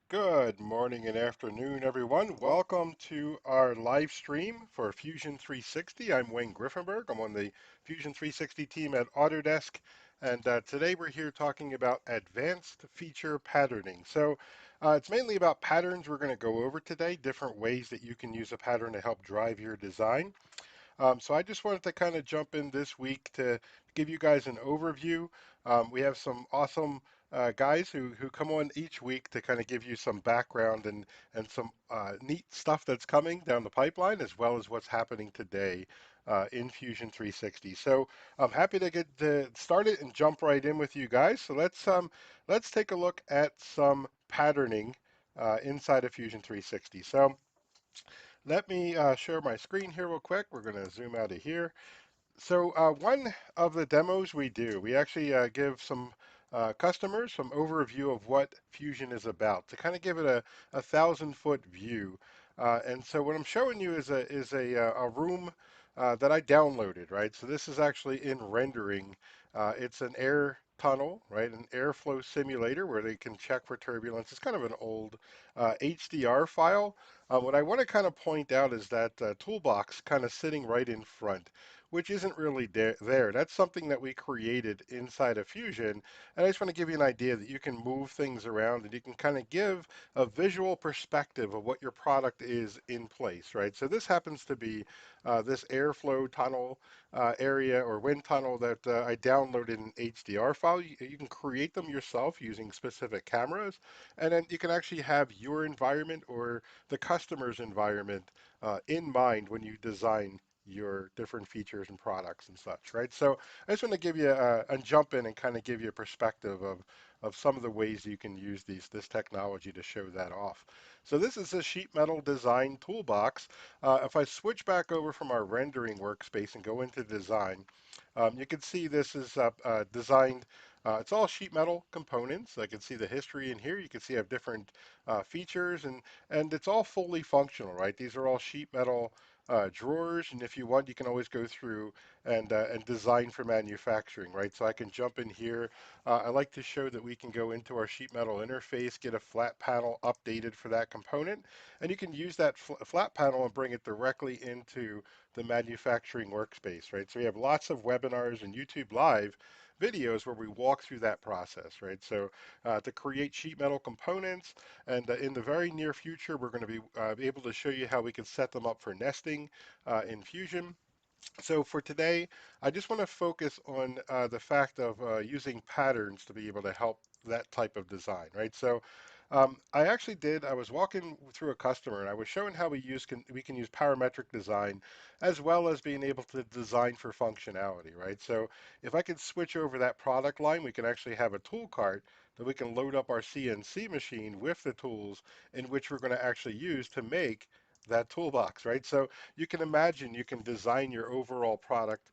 Good morning and afternoon, everyone. Welcome to our live stream for Fusion 360. I'm Wayne Griffinberg. I'm on the Fusion 360 team at Autodesk, and today we're here talking about advanced feature patterning. It's mainly about patterns we're going to go over today, different ways that you can use a pattern to help drive your design. So I just wanted to kind of jump in this week to give you guys an overview. We have some awesome guys who come on each week to kind of give you some background and some neat stuff that's coming down the pipeline, as well as what's happening today in Fusion 360. So I'm happy to get started and jump right in with you guys. So let's take a look at some patterning inside of Fusion 360. So let me share my screen here real quick. We're going to zoom out of here. So one of the demos we do, we actually give some customers some overview of what Fusion is about to kind of give it a 1,000-foot view. And so what I'm showing you is a room that I downloaded, right? So this is actually in rendering. It's an air tunnel, right? An airflow simulator where they can check for turbulence. It's kind of an old HDR file. What I want to kind of point out is that toolbox kind of sitting right in front, which isn't really there. That's something that we created inside of Fusion. And I just want to give you an idea that you can move things around and you can kind of give a visual perspective of what your product is in place, right? So this happens to be this airflow tunnel area or wind tunnel that I downloaded an HDR file. You can create them yourself using specific cameras, and then you can actually have your environment or the customer's environment in mind when you design your different features and products and such, right? So I just want to give you a jump in and kind of give you a perspective of some of the ways you can use this technology to show that off. So this is a sheet metal design toolbox. If I switch back over from our rendering workspace and go into design, you can see this is designed. It's all sheet metal components. I can see the history in here. You can see I have different features and it's all fully functional, right? These are all sheet metal drawers, and if you want, you can always go through and design for manufacturing, right? So I can jump in here. I like to show that we can go into our sheet metal interface, get a flat panel updated for that component, and you can use that flat panel and bring it directly into the manufacturing workspace, right? So we have lots of webinars and YouTube Live videos where we walk through that process, right? So to create sheet metal components, and in the very near future, we're going to be able to show you how we can set them up for nesting in Fusion. So for today, I just want to focus on the fact of using patterns to be able to help that type of design, right? I was walking through a customer and I was showing how we can use parametric design as well as being able to design for functionality, right? So if I could switch over that product line, we can actually have a tool cart that we can load up our CNC machine with the tools in which we're going to actually use to make that toolbox, right? So you can imagine you can design your overall product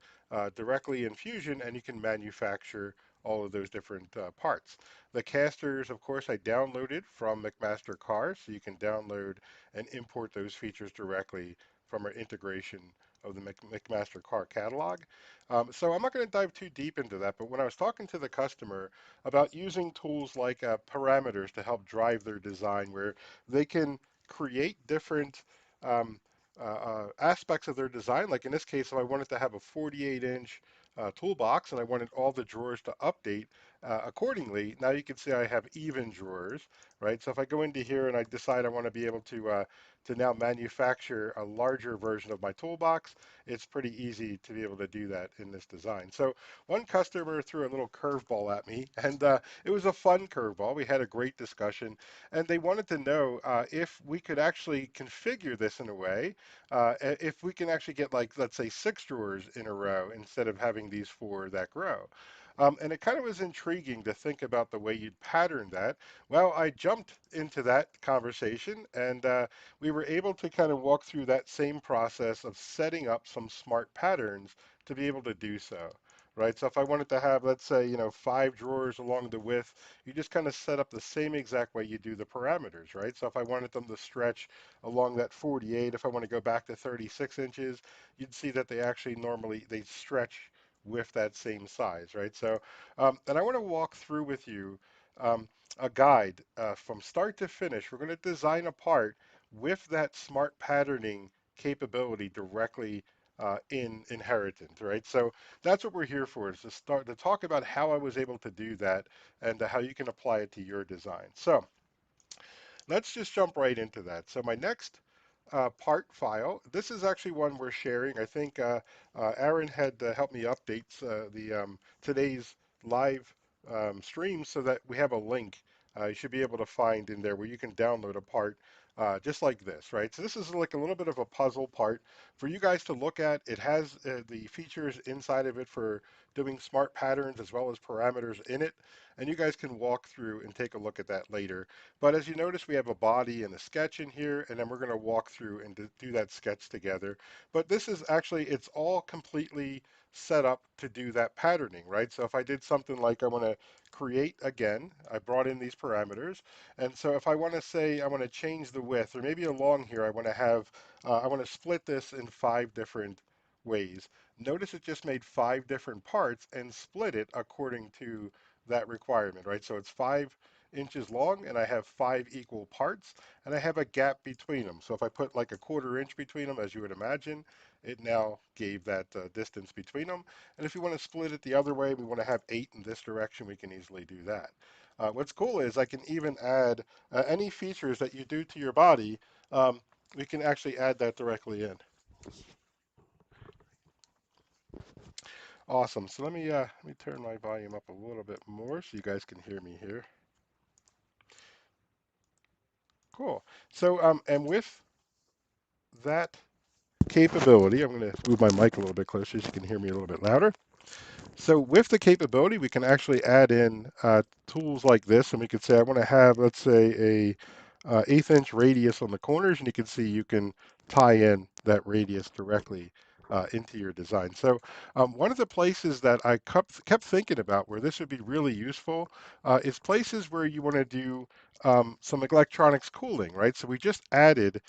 directly in Fusion and you can manufacture all of those different parts. The casters, of course, I downloaded from McMaster Cars, so you can download and import those features directly from our integration of the McMaster Car catalog. So I'm not going to dive too deep into that, but when I was talking to the customer about using tools like parameters to help drive their design, where they can create different um, aspects of their design. Like in this case, if I wanted to have a 48-inch toolbox and I wanted all the drawers to update accordingly, now you can see I have even drawers, right? So if I go into here and I decide I want to be able to now manufacture a larger version of my toolbox, it's pretty easy to be able to do that in this design. So one customer threw a little curveball at me, and it was a fun curveball. We had a great discussion, and they wanted to know if we could actually configure this in a way if we can actually get, like, let's say 6 drawers in a row instead of having these 4 that grow. And it kind of was intriguing to think about the way you'd pattern that. Well, I jumped into that conversation and we were able to kind of walk through that same process of setting up some smart patterns to be able to do so. Right, so if I wanted to have, let's say, 5 drawers along the width, you just kind of set up the same exact way you do the parameters, right? So if I wanted them to stretch along that 48, if I want to go back to 36 inches, you'd see that they stretch with that same size, right? And I want to walk through with you um, a guide from start to finish. We're going to design a part with that smart patterning capability directly in inheritance, right? So that's what we're here for, is to start to talk about how I was able to do that and how you can apply it to your design. So let's just jump right into that. So my next part file, this is actually one we're sharing. I think Aaron had helped me update the today's live stream so that we have a link you should be able to find in there where you can download a part just like this, right? So this is like a little bit of a puzzle part for you guys to look at. It has the features inside of it for doing smart patterns as well as parameters in it, and you guys can walk through and take a look at that later. But as you notice, we have a body and a sketch in here, and then we're going to walk through and do that sketch together. But this is actually, it's all completely set up to do that patterning, right? So if I did something like I want to create again, I brought in these parameters. And so if I want to say I want to change the width, or maybe along here, I want to have, I want to split this in 5 different ways. Notice it just made 5 different parts and split it according to that requirement, right? So it's 5 inches long, and I have 5 equal parts, and I have a gap between them. So if I put like a 1/4 inch between them, as you would imagine, it now gave that distance between them. And if you want to split it the other way, we want to have 8 in this direction, we can easily do that. What's cool is I can even add any features that you do to your body, um, we can actually add that directly in. Awesome. So let me turn my volume up a little bit more so you guys can hear me here. Cool. So and with that capability, I'm going to move my mic a little bit closer so you can hear me a little bit louder. So with the capability, we can actually add in tools like this, and we could say I want to have, let's say, a 1/8 inch radius on the corners, and you can see you can tie in that radius directly into your design. So one of the places that I kept thinking about where this would be really useful is places where you want to do some electronics cooling, right? So we just added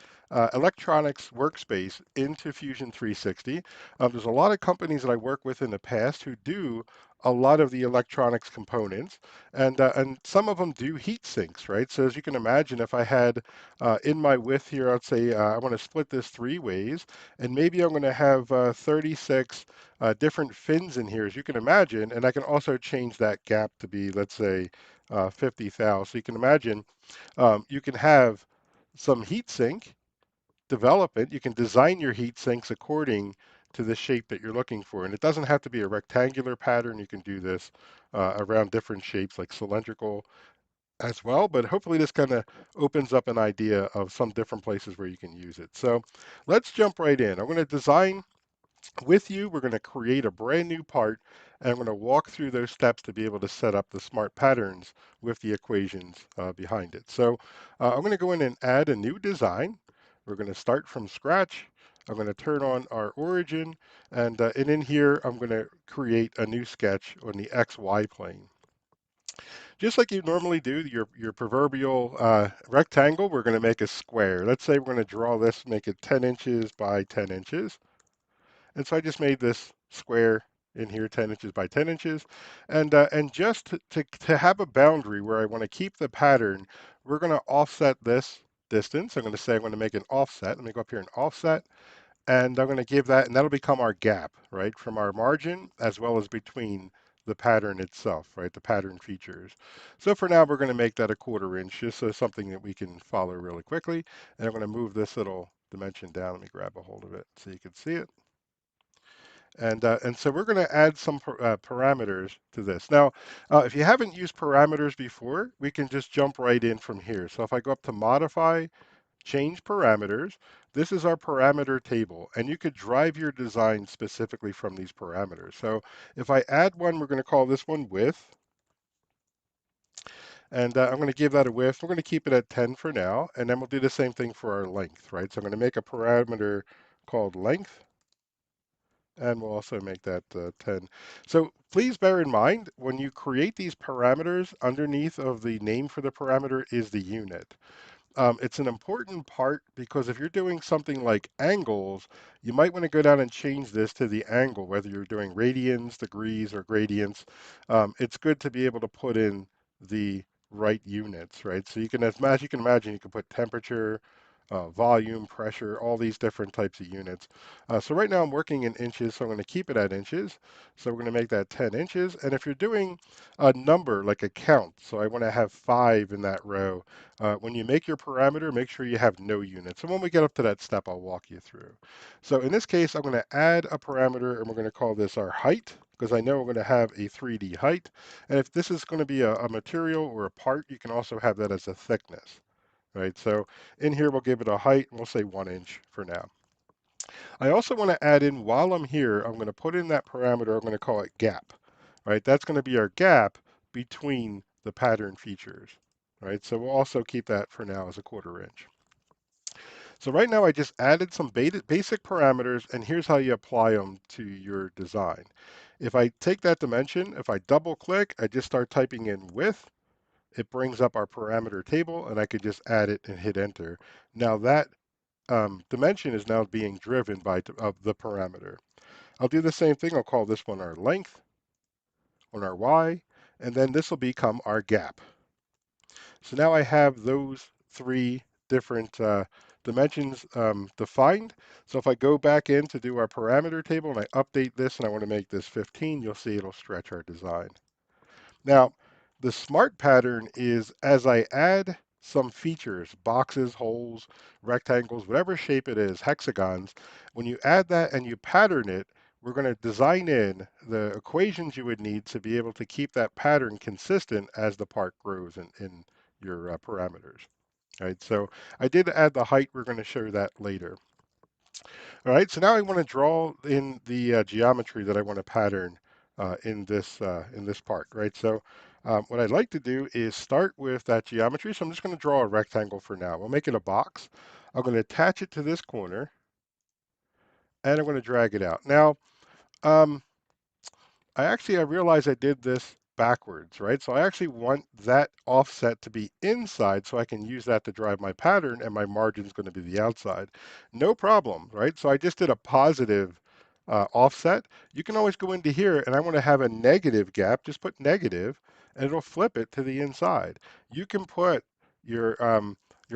electronics workspace into Fusion 360. There's a lot of companies that I work with in the past who do a lot of the electronics components, and some of them do heat sinks, right? So as you can imagine, if I had in my width here, I'd say I want to split this 3 ways, and maybe I'm going to have 36 different fins in here, as you can imagine, and I can also change that gap to be, let's say, 50 thou. So you can imagine you can have some heat sink development. You can design your heat sinks according to the shape that you're looking for. And it doesn't have to be a rectangular pattern. You can do this around different shapes like cylindrical as well. But hopefully this kind of opens up an idea of some different places where you can use it. So let's jump right in. I'm going to design with you. We're going to create a brand new part, and I'm going to walk through those steps to be able to set up the smart patterns with the equations behind it. So I'm going to go in and add a new design. We're going to start from scratch. I'm going to turn on our origin, and in here, I'm going to create a new sketch on the XY plane. Just like you normally do, your proverbial rectangle, we're going to make a square. Let's say we're going to draw this, make it 10 inches by 10 inches. And so I just made this square in here, 10 inches by 10 inches. And just to have a boundary where I want to keep the pattern, we're going to offset this distance. I'm going to say I'm going to make an offset. Let me go up here and offset. And I'm going to give that, and that'll become our gap, right, from our margin as well as between the pattern itself, right, the pattern features. So for now, we're going to make that a 1/4 inch, just so something that we can follow really quickly. And I'm going to move this little dimension down. Let me grab a hold of it so you can see it. And so we're going to add some parameters to this. Now, if you haven't used parameters before, we can just jump right in from here. So if I go up to Modify, Change Parameters, this is our parameter table, and you could drive your design specifically from these parameters. So if I add one, we're going to call this one Width, and I'm going to give that a width. We're going to keep it at 10 for now, and then we'll do the same thing for our length, right? So I'm going to make a parameter called Length, and we'll also make that 10. So please bear in mind, when you create these parameters, underneath of the name for the parameter is the unit. It's an important part because if you're doing something like angles, you might want to go down and change this to the angle, whether you're doing radians, degrees, or gradients. It's good to be able to put in the right units, right? So you can, as you can imagine, you can put temperature, volume, pressure, all these different types of units. So right now I'm working in inches, so I'm going to keep it at inches. So we're going to make that 10 inches. And if you're doing a number, like a count, so I want to have 5 in that row, when you make your parameter, make sure you have no units. And when we get up to that step, I'll walk you through. So in this case, I'm going to add a parameter, and we're going to call this our height, because I know we're going to have a 3D height. And if this is going to be a material or a part, you can also have that as a thickness, right? So in here, we'll give it a height, and we'll say 1 inch for now. I also want to add in, while I'm here, I'm going to put in that parameter, I'm going to call it gap, right? That's going to be our gap between the pattern features, right? So we'll also keep that for now as a 1/4 inch. So right now I just added some basic parameters, and here's how you apply them to your design. If I take that dimension, if I double click, I just start typing in width, it brings up our parameter table, and I could just add it and hit enter. Now that dimension is now being driven by the parameter. I'll do the same thing. I'll call this one our length, on our y, and then this will become our gap. So now I have those 3 different dimensions defined. So if I go back in to do our parameter table and I update this and I want to make this 15, you'll see it'll stretch our design. Now, the smart pattern is, as I add some features, boxes, holes, rectangles, whatever shape it is, hexagons, when you add that and you pattern it, we're going to design in the equations you would need to be able to keep that pattern consistent as the part grows in your parameters. Right, so I did add the height. We're going to show that later. All right, so now I want to draw in the geometry that I want to pattern in this part, right? So what I'd like to do is start with that geometry. So I'm just going to draw a rectangle for now. We'll make it a box. I'm going to attach it to this corner, and I'm going to drag it out. Now, um, I realized I did this backwards, right? So I actually want that offset to be inside so I can use that to drive my pattern, and my margin is going to be the outside. No problem, right? So I just did a positive offset. You can always go into here, and I want to have a negative gap. Just put negative, and it'll flip it to the inside. You can put your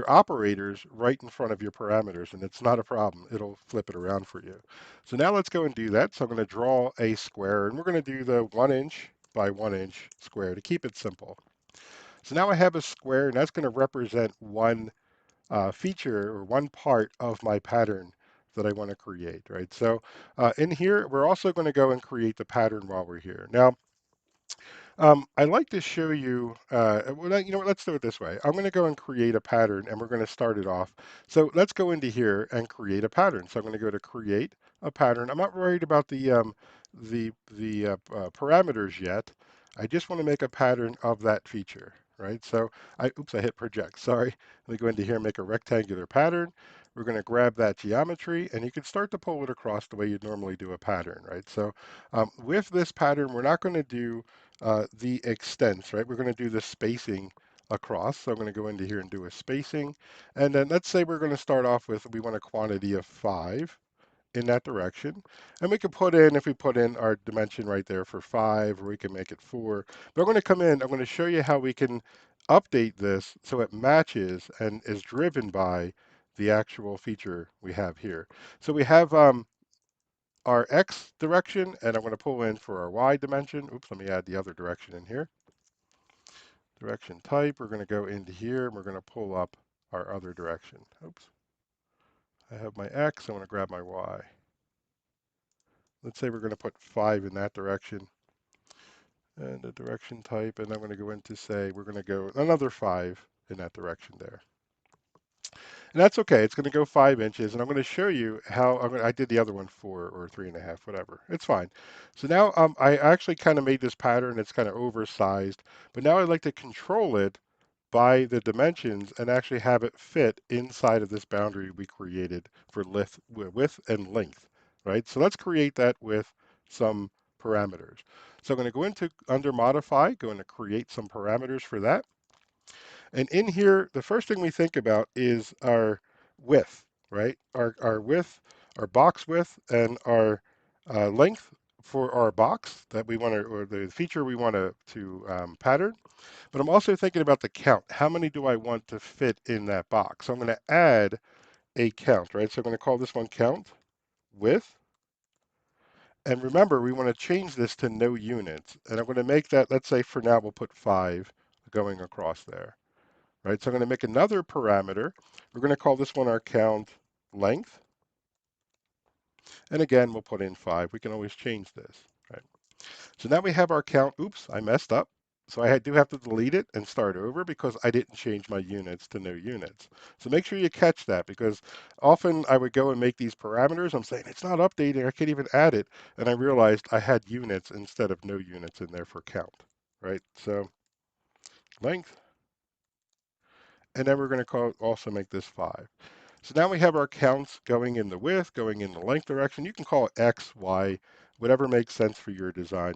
operators right in front of your parameters, and it's not a problem. It'll flip it around for you. So now let's go and do that. So I'm going to draw a square, and we're going to do the 1 inch by 1 inch square to keep it simple. So now I have a square, and that's going to represent one feature or one part of my pattern that I want to create, right? So in here, we're also going to go and create the pattern while we're here. Now, I'd like to show you, well, you know what, let's do it this way. I'm going to go and create a pattern, and we're going to start it off. So let's go into here and create a pattern. So I'm going to go to create a pattern. I'm not worried about the parameters yet. I just want to make a pattern of that feature, right? So oops, I hit project, sorry. Let me go into here and make a rectangular pattern. We're going to grab that geometry, and you can start to pull it across the way you'd normally do a pattern, right? So with this pattern, we're not going to do the extents, right? We're going to do the spacing across. So I'm going to go into here and do a spacing. And then let's say we're going to start off with, we want a quantity of 5 in that direction. And we can put in, if we put in our dimension right there for 5, or we can make it 4. But I'm going to come in, I'm going to show you how we can update this so it matches and is driven by the actual feature we have here. So we have our X direction, and I'm going to pull in for our Y dimension. Oops, let me add the other direction in here. Direction type, we're going to go into here, and we're going to pull up our other direction. Oops. I have my X, I want to grab my Y. Let's say we're going to put 5 in that direction, and the direction type, and I'm going to go into say, we're going to go another 5 in that direction there. And that's okay. It's going to go 5 inches, and I'm going to show you how I did the other one 4 or 3.5, whatever. It's fine. So now I actually kind of made this pattern. It's kind of oversized, but now I'd like to control it by the dimensions and actually have it fit inside of this boundary we created for width and length, right? So let's create that with some parameters. So I'm going to go into under modify, going to create some parameters for that. And in here, the first thing we think about is our width, right? Our width, our box width, and our length. for our box that we want to, or the feature we want to pattern. But I'm also thinking about the count. How many do I want to fit in that box? So I'm going to add a count, right? So I'm going to call this one count width. And remember, we want to change this to no units. And I'm going to make that, let's say for now, we'll put 5 going across there, right? So I'm going to make another parameter. We're going to call this one our count length. And again, we'll put in 5. We can always change this, right? So now we have our count. Oops, I messed up. So I do have to delete it and start over because I didn't change my units to no units. So make sure you catch that, because often I would go and make these parameters. I'm saying it's not updating. I can't even add it. And I realized I had units instead of no units in there for count, right? So length. And then we're going to also make this 5. So now we have our counts going in the width, going in the length direction. You can call it X, Y, whatever makes sense for your design.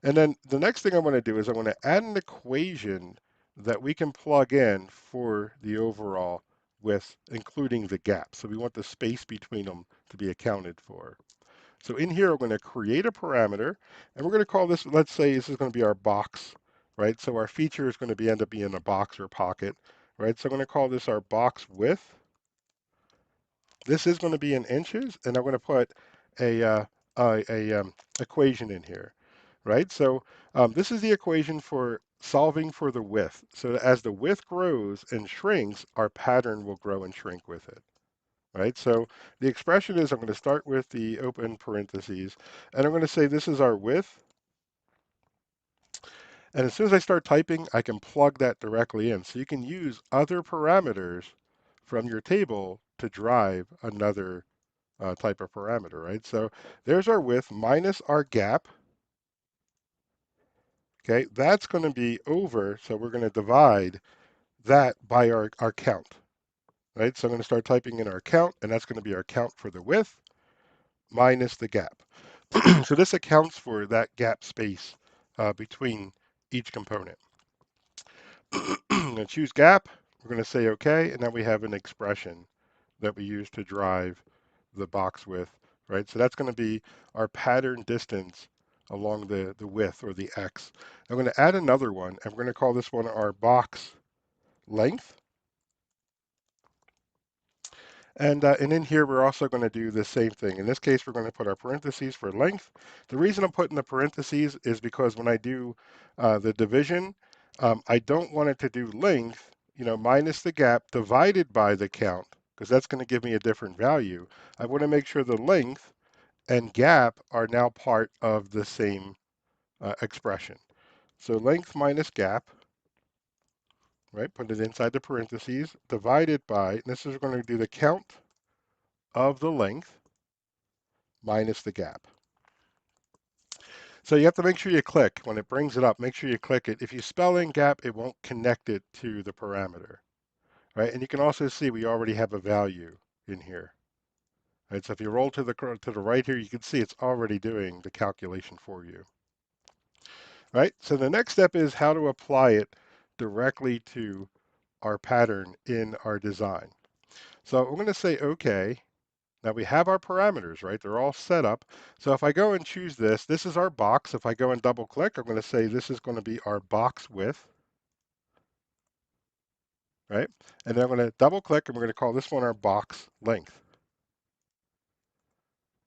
And then the next thing I want to do is I want to add an equation that we can plug in for the overall width, including the gap. So we want the space between them to be accounted for. So in here, we're going to create a parameter, and we're going to call this, let's say this is going to be our box, right? So our feature is going to end up being a box or pocket, right? So I'm going to call this our box width. This is going to be in inches, and I'm going to put a, equation in here, right? So this is the equation for solving for the width. So as the width grows and shrinks, our pattern will grow and shrink with it, right? So the expression is, I'm going to start with the open parentheses, and I'm going to say this is our width. And as soon as I start typing, I can plug that directly in. So you can use other parameters from your table to drive another type of parameter, right? So there's our width minus our gap. Okay, that's going to be over, so we're going to divide that by our count, right? So I'm going to start typing in our count, and that's going to be our count for the width minus the gap. So this accounts for that gap space between each component. I'm going to choose gap. We're going to say OK, and now we have an expression that we use to drive the box width, right? So that's going to be our pattern distance along the width, or the X. I'm going to add another one, and we're going to call this one our box length. And in here, we're also going to do the same thing. In this case, we're going to put our parentheses for length. The reason I'm putting the parentheses is because when I do the division, I don't want it to do length, minus the gap divided by the count, because that's going to give me a different value. I want to make sure the length and gap are now part of the same expression. So length minus gap, right? Put it inside the parentheses, divided by, and this is going to do the count of the length minus the gap. So you have to make sure you click. When it brings it up, make sure you click it. If you spell in gap, it won't connect it to the parameter, right? And you can also see we already have a value in here. Right? So if you roll to the right here, you can see it's already doing the calculation for you. Right? So the next step is how to apply it directly to our pattern in our design. So I'm going to say OK. Now we have our parameters, right? They're all set up. So if I go and choose this, this is our box. If I go and double click, I'm going to say this is going to be our box width, right? And then I'm going to double click, and we're going to call this one our box length.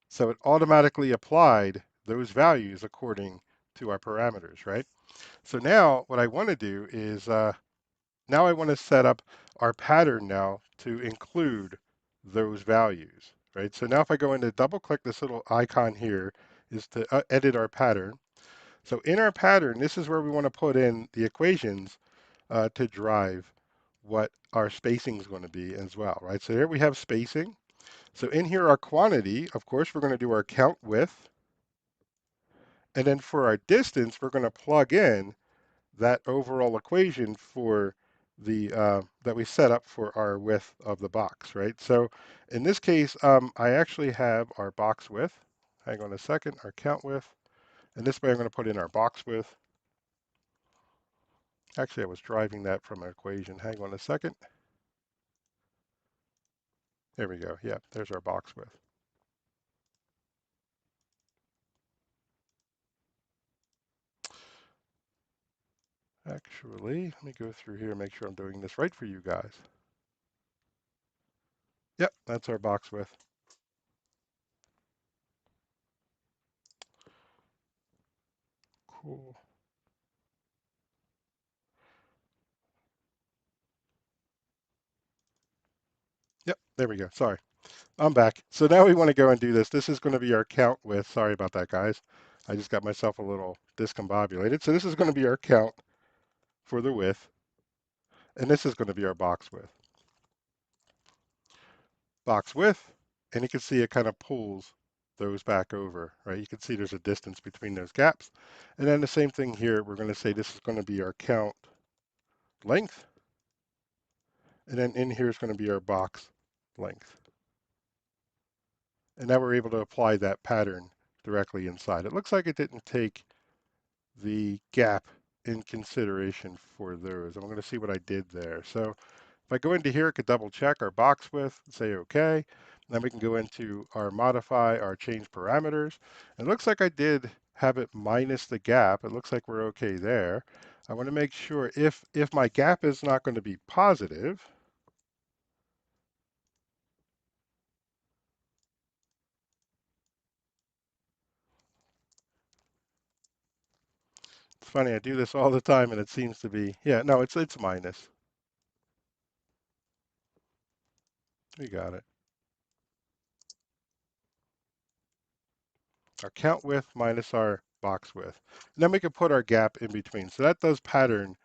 So it automatically applied those values according to our parameters, right? So now what I want to do is now I want to set up our pattern now to include those values, right? So now if I go in to double click, this little icon here is to edit our pattern. So in our pattern, this is where we want to put in the equations to drive what our spacing is going to be as well, right? So here we have spacing. So in here, our quantity, of course, we're going to do our count width. And then for our distance, we're going to plug in that overall equation for the that we set up for our width of the box, right? So in this case, I actually have our box width. Hang on a second, our count width. And this way I'm going to put in our box width. Actually, I was driving that from an equation. Hang on a second. There we go. Yeah, there's our box width. Actually, let me go through here and make sure I'm doing this right for you guys. Yep, that's our box width. Cool. Yep, there we go. Sorry, I'm back. So now we want to go and do this. This is going to be our count width. Sorry about that, guys. I just got myself a little discombobulated. So this is going to be our count for the width, and this is going to be our box width. Box width, and you can see it kind of pulls those back over, right? You can see there's a distance between those gaps. And then the same thing here, we're going to say this is going to be our count length, and then in here is going to be our box length. And now we're able to apply that pattern directly inside. It looks like it didn't take the gap in consideration for those. I'm going to see what I did there. So if I go into here, I could double check our box width, say OK. Then we can go into our modify, our change parameters. It looks like I did have it minus the gap. It looks like we're OK there. I want to make sure if my gap is not going to be positive, it's funny, I do this all the time and it seems to be, yeah, no, it's minus. We got it. Our count width minus our box width. And then we can put our gap in between. So that does pattern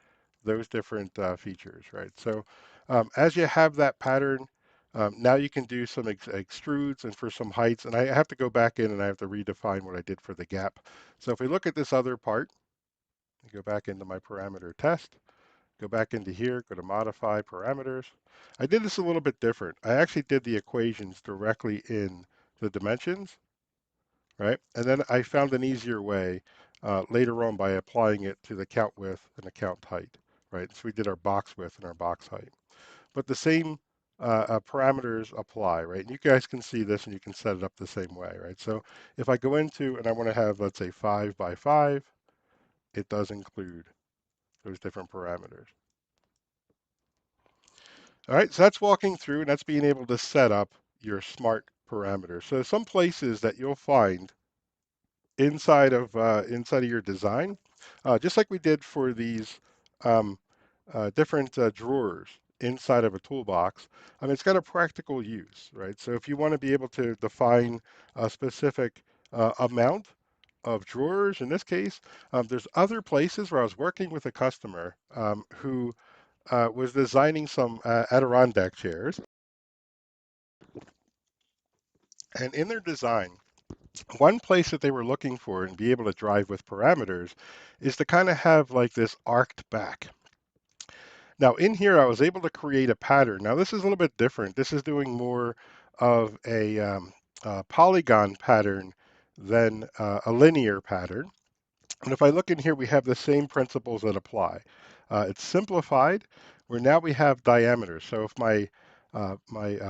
those different features, right? So as you have that pattern, now you can do some extrudes and for some heights. And I have to go back in and I have to redefine what I did for the gap. So if we look at this other part, go back into my parameter test, go back into here, go to modify parameters. I did this a little bit different. I actually did the equations directly in the dimensions, right? And then I found an easier way later on by applying it to the count width and the count height, right? So we did our box width and our box height. But the same parameters apply, right? And you guys can see this and you can set it up the same way, right? So if I go into and I want to have, let's say, 5 by 5, it does include those different parameters. All right, so that's walking through and that's being able to set up your smart parameters. So some places that you'll find inside of your design, just like we did for these um, different drawers inside of a toolbox. I mean, it's got a practical use, right? So if you want to be able to define a specific amount of drawers, in this case, there's other places where I was working with a customer who was designing some Adirondack chairs, and in their design, one place that they were looking for and be able to drive with parameters is to kind of have like this arced back. Now in here, I was able to create a pattern. Now this is a little bit different. This is doing more of a polygon pattern than a linear pattern. And if I look in here, we have the same principles that apply. It's simplified, where now we have diameters. So if my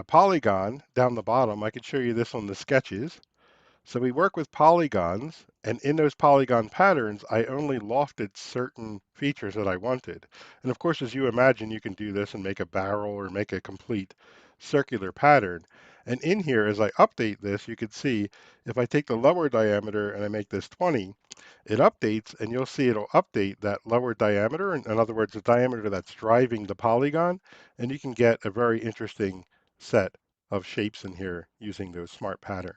polygon down the bottom, I could show you this on the sketches. So we work with polygons, and in those polygon patterns, I only lofted certain features that I wanted. And of course, as you imagine, you can do this and make a barrel or make a complete circular pattern. And in here, as I update this, you can see if I take the lower diameter and I make this 20, it updates, and you'll see it'll update that lower diameter. In other words, the diameter that's driving the polygon, and you can get a very interesting set of shapes in here using those smart patterns.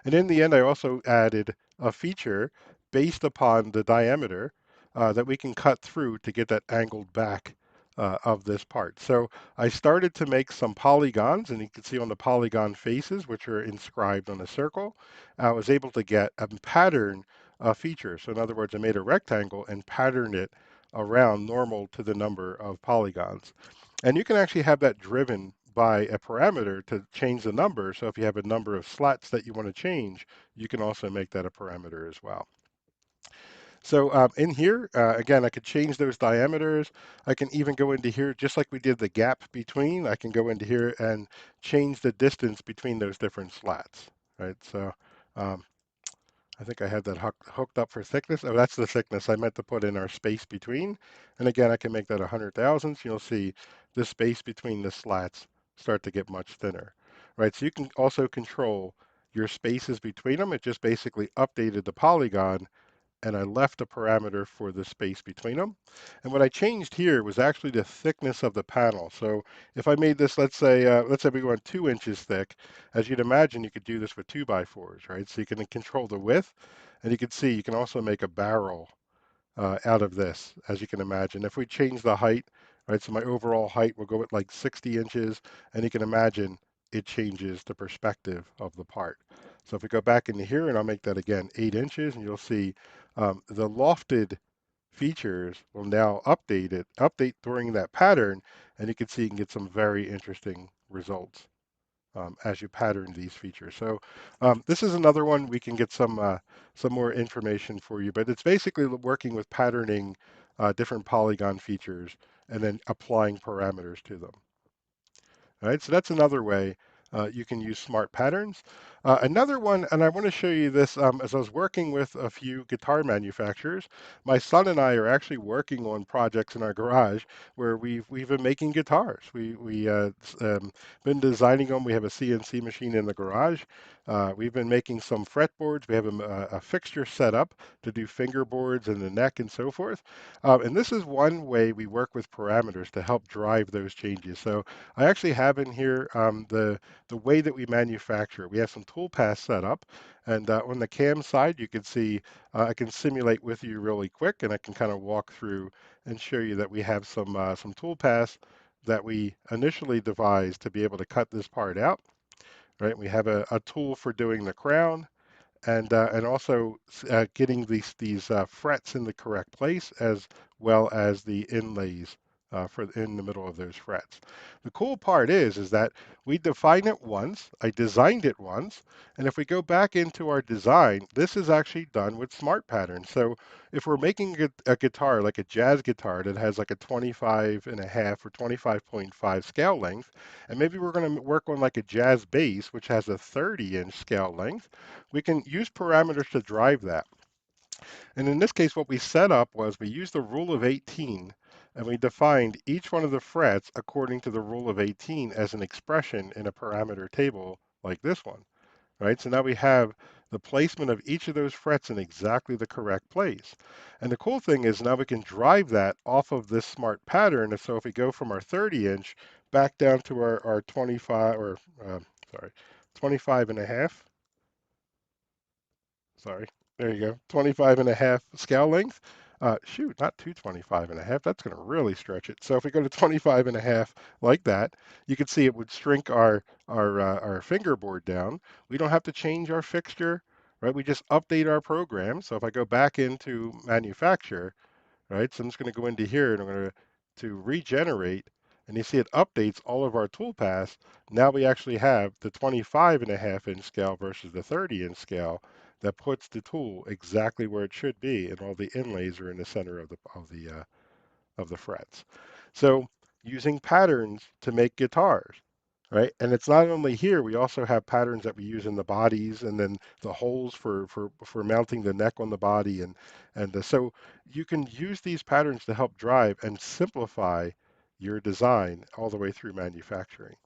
And in the end, I also added a feature based upon the diameter that we can cut through to get that angled back of this part. So I started to make some polygons, and you can see on the polygon faces, which are inscribed on a circle, I was able to get a pattern feature. So in other words, I made a rectangle and patterned it around normal to the number of polygons. And you can actually have that driven by a parameter to change the number. So if you have a number of slats that you want to change, you can also make that a parameter as well. So in here, again, I could change those diameters. I can even go into here, just like we did the gap between, I can go into here and change the distance between those different slats, right? So um, I think I had that hooked up for thickness. Oh, that's the thickness. I meant to put in our space between. And again, I can make that 100 thousandths. You'll see the space between the slats start to get much thinner, right? So you can also control your spaces between them. It just basically updated the polygon, and I left a parameter for the space between them. And what I changed here was actually the thickness of the panel. So if I made this, let's say we went 2 inches thick, as you'd imagine, you could do this with 2x4s, right? So you can control the width, and you can see you can also make a barrel out of this, as you can imagine. If we change the height, right, so my overall height will go with like 60 inches, and you can imagine it changes the perspective of the part. So if we go back into here, and I'll make that again 8 inches, and you'll see the lofted features will now update during that pattern, and you can see you can get some very interesting results as you pattern these features. So this is another one we can get some more information for you, but it's basically working with patterning different polygon features and then applying parameters to them. All right, so that's another way you can use smart patterns. Another one, and I want to show you this as I was working with a few guitar manufacturers. My son and I are actually working on projects in our garage where we've been making guitars. Been designing them. We have a CNC machine in the garage. We've been making some fretboards. We have a fixture set up to do fingerboards and the neck and so forth. And this is one way we work with parameters to help drive those changes. So I actually have in here the way that we manufacture. We have some tool paths set up, and on the cam side, you can see I can simulate with you really quick, and I can kind of walk through and show you that we have some tool paths that we initially devised to be able to cut this part out. Right, we have a tool for doing the crown, and also getting these frets in the correct place, as well as the inlays for in the middle of those frets. The cool part is that we define it once, I designed it once, and if we go back into our design, this is actually done with smart patterns. So if we're making a guitar, like a jazz guitar that has like a 25 and a half or 25.5 scale length, and maybe we're going to work on like a jazz bass, which has a 30-inch scale length, we can use parameters to drive that. And in this case, what we set up was we used the rule of 18, and we defined each one of the frets according to the rule of 18 as an expression in a parameter table like this one, right? So now we have the placement of each of those frets in exactly the correct place. And the cool thing is now we can drive that off of this smart pattern. And so if we go from our 30-inch back down to our 25, or sorry, 25 and a half, sorry, there you go, 25 and a half scale length. Shoot, not 225 and a half. That's going to really stretch it. So if we go to 25 and a half like that, you can see it would shrink our fingerboard down. We don't have to change our fixture, right? We just update our program. So if I go back into manufacture, right? So I'm just going to go into here and I'm going to regenerate, and you see it updates all of our tool paths. Now we actually have the 25 and a half inch scale versus the 30-inch scale that puts the tool exactly where it should be, and all the inlays are in the center of the frets. So using patterns to make guitars, right? And it's not only here, we also have patterns that we use in the bodies, and then the holes for mounting the neck on the body. And so you can use these patterns to help drive and simplify your design all the way through manufacturing.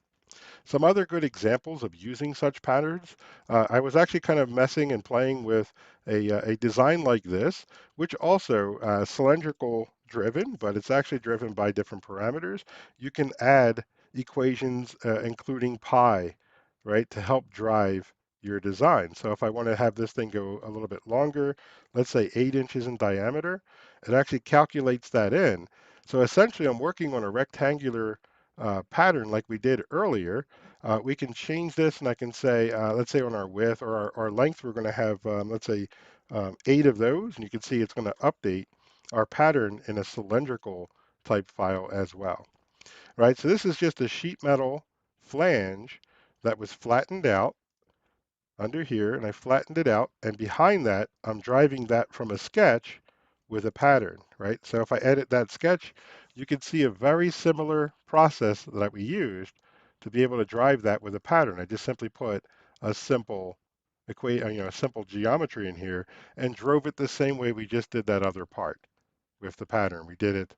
Some other good examples of using such patterns, I was actually kind of messing and playing with a design like this, which also cylindrical driven, but it's actually driven by different parameters. You can add equations, including pi, right, to help drive your design. So if I want to have this thing go a little bit longer, let's say 8 inches in diameter, it actually calculates that in. So essentially, I'm working on a rectangular pattern like we did earlier. We can change this, and I can say, let's say on our width or our length, we're going to have, let's say, 8 of those, and you can see it's going to update our pattern in a cylindrical type file as well, right? So this is just a sheet metal flange that was flattened out under here, and I flattened it out, and behind that, I'm driving that from a sketch with a pattern, right? So if I edit that sketch, you can see a very similar process that we used to be able to drive that with a pattern. I just simply put a simple simple geometry in here, and drove it the same way we just did that other part with the pattern. We did it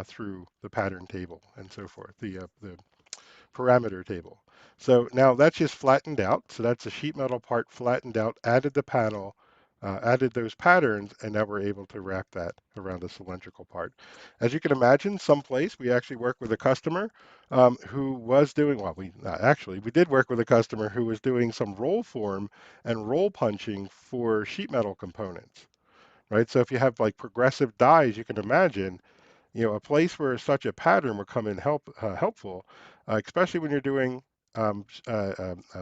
through the pattern table and so forth, the parameter table. So now that's just flattened out. So that's the sheet metal part flattened out, added the panel, added those patterns, and now we're able to wrap that around the cylindrical part. As you can imagine, someplace we actually work with a customer who was doing, well, we did work with a customer who was doing some roll form and roll punching for sheet metal components, right? So if you have like progressive dies, you can imagine a place where such a pattern would come in helpful, especially when you're doing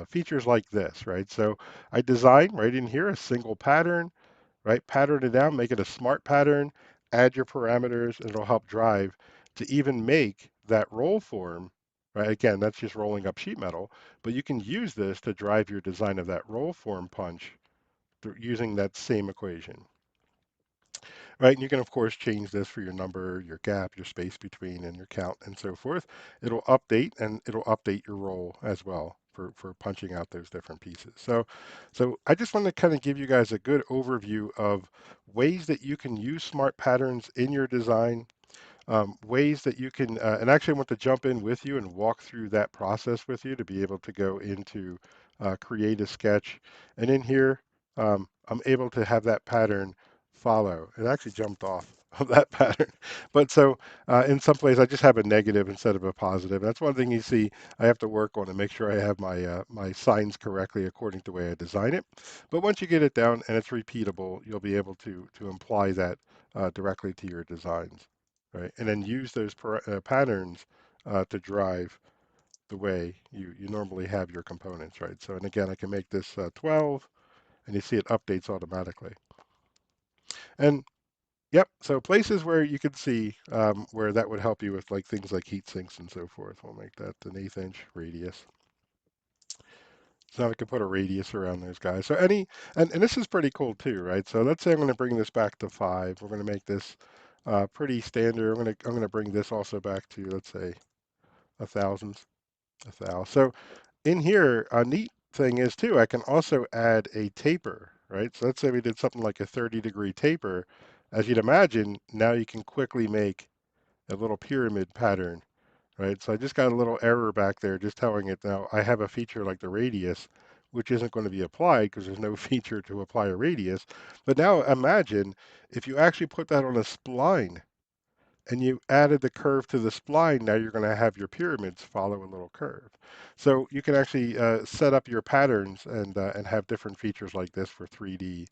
features like this, right? So I designed right in here a single pattern, right? Pattern it down, make it a smart pattern, add your parameters, and it'll help drive to even make that roll form, right? Again, that's just rolling up sheet metal, but you can use this to drive your design of that roll form punch using that same equation. Right, and you can of course change this for your number, your gap, your space between, and your count, and so forth. It'll update, and it'll update your role as well for punching out those different pieces. So I just want to kind of give you guys a good overview of ways that you can use smart patterns in your design, ways that you can, and actually I want to jump in with you and walk through that process with you to be able to go into create a sketch. And in here, I'm able to have that pattern follow. It actually jumped off of that pattern. But so in some place, I just have a negative instead of a positive. That's one thing you see I have to work on to make sure I have my signs correctly according to the way I design it. But once you get it down and it's repeatable, you'll be able to apply that directly to your designs, right? And then use those patterns to drive the way you normally have your components, right? So, and again, I can make this 12, and you see it updates automatically. And yep, so places where you can see where that would help you with like things like heat sinks and so forth. We'll make that an 1/8 inch radius. So now we can put a radius around those guys. So and this is pretty cool too, right? So let's say I'm going to bring this back to 5. We're going to make this pretty standard. I'm going to bring this also back to, let's say, 1,000. 1,000. So in here, a neat thing is too, I can also add a taper, right? So let's say we did something like a 30-degree taper. As you'd imagine, now you can quickly make a little pyramid pattern, right? So I just got a little error back there just telling it now I have a feature like the radius, which isn't going to be applied because there's no feature to apply a radius. But now imagine if you actually put that on a spline and you added the curve to the spline, now you're going to have your pyramids follow a little curve. So you can actually set up your patterns and have different features like this for 3D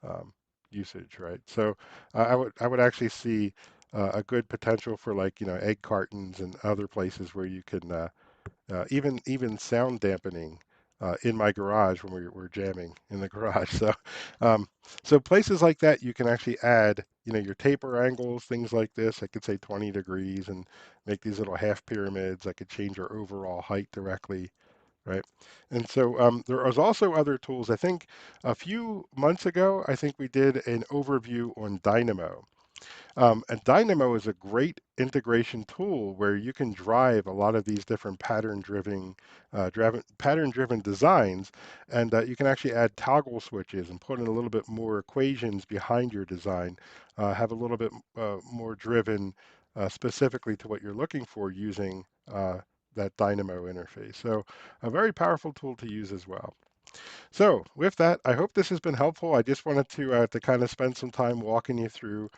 um, usage, right? So I would actually see a good potential for like egg cartons and other places where you can even sound dampening in my garage when we're jamming in the garage. Um, so places like that, you can actually add, your taper angles, things like this. I could say 20 degrees and make these little half pyramids. I could change your overall height directly, right? And so there was also other tools. I think a few months ago, I think we did an overview on Dynamo. And Dynamo is a great integration tool where you can drive a lot of these different pattern-driven designs, and you can actually add toggle switches and put in a little bit more equations behind your design, have a little bit more driven specifically to what you're looking for using that Dynamo interface. So a very powerful tool to use as well. So with that, I hope this has been helpful. I just wanted to kind of spend some time walking you through.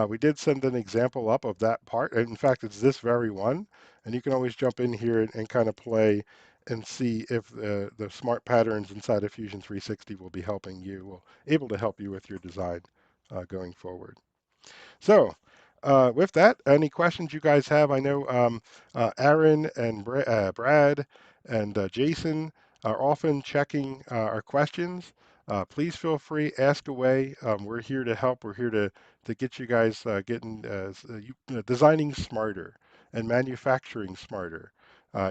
We did send an example up of that part. In fact, it's this very one, and you can always jump in here and kind of play and see if the smart patterns inside of Fusion 360 will be helping you, will able to help you with your design going forward. So, with that, any questions you guys have? I know Aaron and Brad and Jason are often checking our questions. Please feel free, ask away. We're here to help. We're here to get you guys getting designing smarter and manufacturing smarter.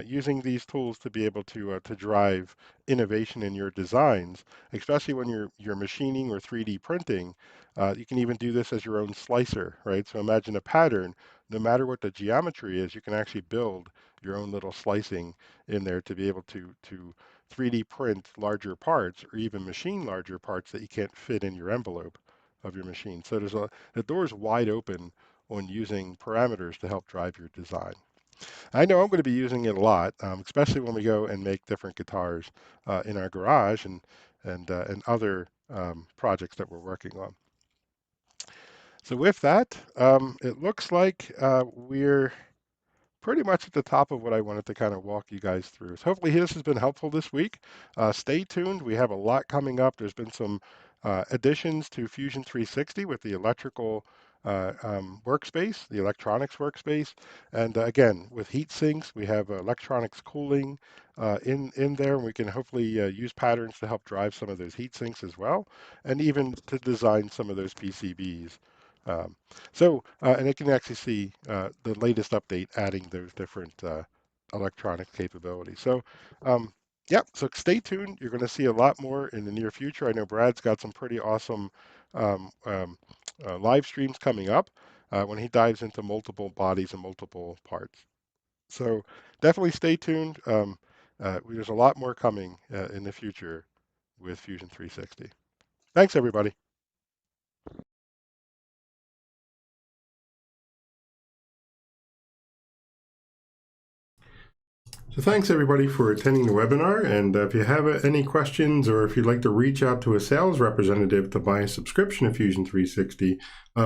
Using these tools to be able to drive innovation in your designs, especially when you're machining or 3D printing. You can even do this as your own slicer, right? So imagine a pattern. No matter what the geometry is, you can actually build your own little slicing in there to be able to 3D print larger parts or even machine larger parts that you can't fit in your envelope of your machine. So the door is wide open on using parameters to help drive your design. I know I'm going to be using it a lot, especially when we go and make different guitars in our garage and other projects that we're working on. So with that, it looks like we're pretty much at the top of what I wanted to kind of walk you guys through. So hopefully this has been helpful this week. Stay tuned. We have a lot coming up. There's been some additions to Fusion 360 with the electrical workspace, the electronics workspace. And again, with heat sinks, we have electronics cooling in there. And we can hopefully use patterns to help drive some of those heat sinks as well, and even to design some of those PCBs. Um, and it can actually see the latest update adding those different electronic capabilities. Yeah, so stay tuned. You're going to see a lot more in the near future. I know Brad's got some pretty awesome um, um, live streams coming up when he dives into multiple bodies and multiple parts. So definitely stay tuned. There's a lot more coming in the future with Fusion 360. Thanks, everybody. So thanks everybody for attending the webinar, and if you have any questions or if you'd like to reach out to a sales representative to buy a subscription of Fusion 360,